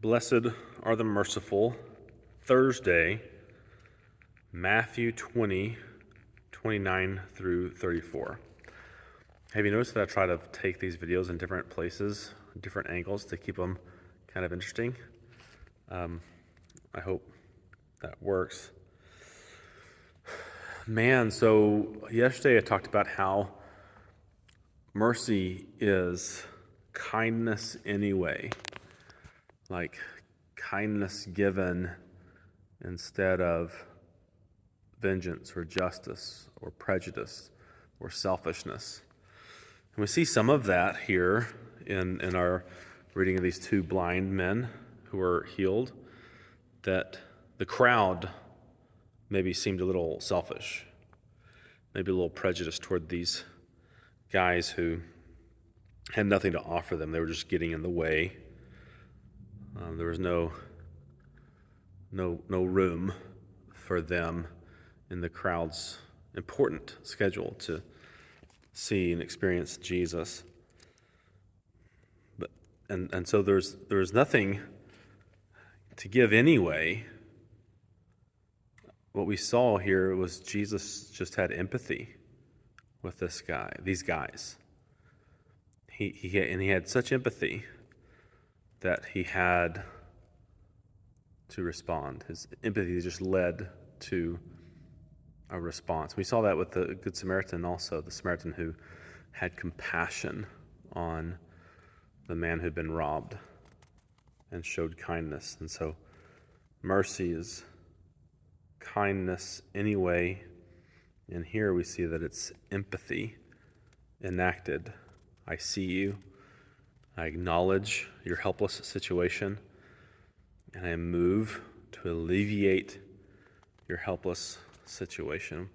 Blessed are the merciful. Thursday, Matthew 20:29 through 34. Have you noticed that I try to take these videos in different places, different angles to keep them kind of interesting? I hope that works. Man, so yesterday I talked about how mercy is kindness anyway. Like kindness given instead of vengeance or justice or prejudice or selfishness. And we see some of that here in our reading of these two blind men who were healed, that the crowd maybe seemed a little selfish, maybe a little prejudiced toward these guys who had nothing to offer them. They were just getting in the way. There was no room for them in the crowd's important schedule to see and experience Jesus. And so there's nothing to give anyway. What we saw here was Jesus just had empathy with these guys. He had such empathy that he had to respond. His empathy just led to a response. We saw that with the Good Samaritan also, the Samaritan who had compassion on the man who'd been robbed and showed kindness. And so mercy is kindness anyway. And here we see that it's empathy enacted. I see you. I acknowledge your helpless situation, and I move to alleviate your helpless situation,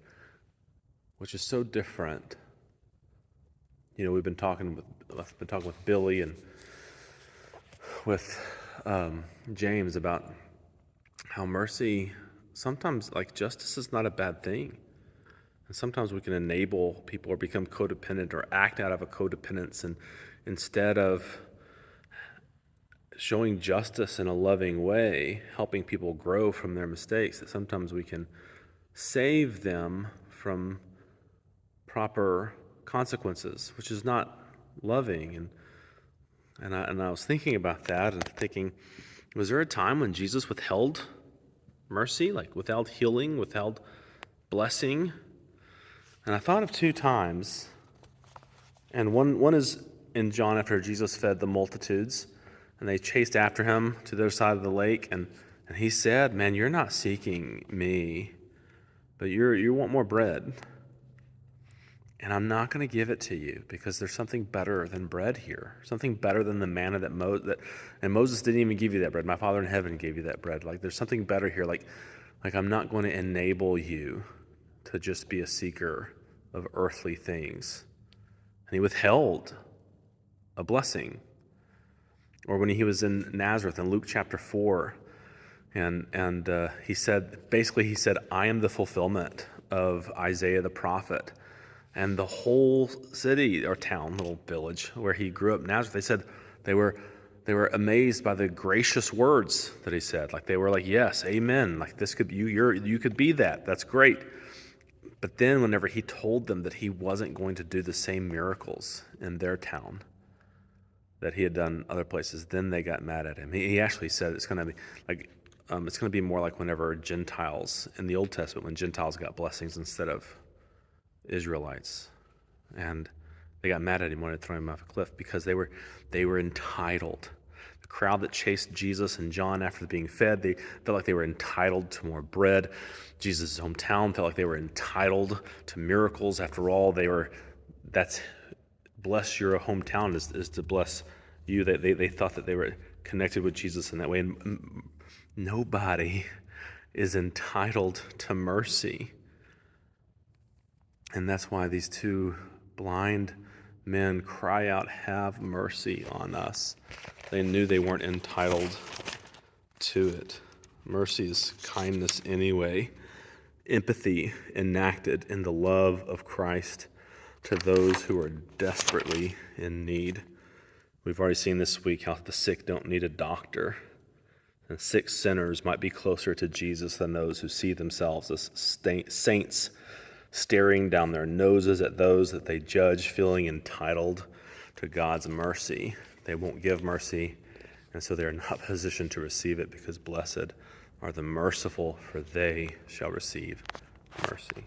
which is so different. You know, we've been talking with Billy and with James about how mercy sometimes, like justice, is not a bad thing. And sometimes we can enable people or become codependent or act out of a codependence, and instead of showing justice in a loving way, helping people grow from their mistakes, that sometimes we can save them from proper consequences, which is not loving. And I was thinking about that and thinking, was there a time when Jesus withheld mercy, like withheld healing, withheld blessing? And I thought of two times, and one is in John after Jesus fed the multitudes, and they chased after him to the other side of the lake, and he said, "Man, you're not seeking me, but you want more bread, and I'm not going to give it to you because there's something better than bread here, something better than the manna and Moses didn't even give you that bread. My Father in heaven gave you that bread. Like there's something better here. Like I'm not going to enable you to just be a seeker of earthly things." And he withheld a blessing. Or when he was in Nazareth in Luke chapter 4, and he said, "I am the fulfillment of Isaiah the prophet." And the whole city or town, little village where he grew up, Nazareth, they said they were amazed by the gracious words that he said. Like they were like, "Yes, amen. Like this could you could be that. That's great." But then whenever he told them that he wasn't going to do the same miracles in their town that he had done other places, then they got mad at him. He actually said it's going to be more like whenever Gentiles in the Old Testament, when Gentiles got blessings instead of Israelites, and they got mad at him, wanted to throw him off a cliff because they were entitled. The crowd that chased Jesus and John after being fed, they felt like they were entitled to more bread. Jesus' hometown felt like they were entitled to miracles. After all, that's bless your hometown is to bless you. They thought that they were connected with Jesus in that way. And nobody is entitled to mercy. And that's why these two blind men cry out, "Have mercy on us." They knew they weren't entitled to it. Mercy is kindness anyway. Empathy enacted in the love of Christ to those who are desperately in need. We've already seen this week how the sick don't need a doctor. And sick sinners might be closer to Jesus than those who see themselves as saints staring down their noses at those that they judge, feeling entitled to God's mercy. They won't give mercy, and so they're not positioned to receive it, because blessed are the merciful, for they shall receive mercy.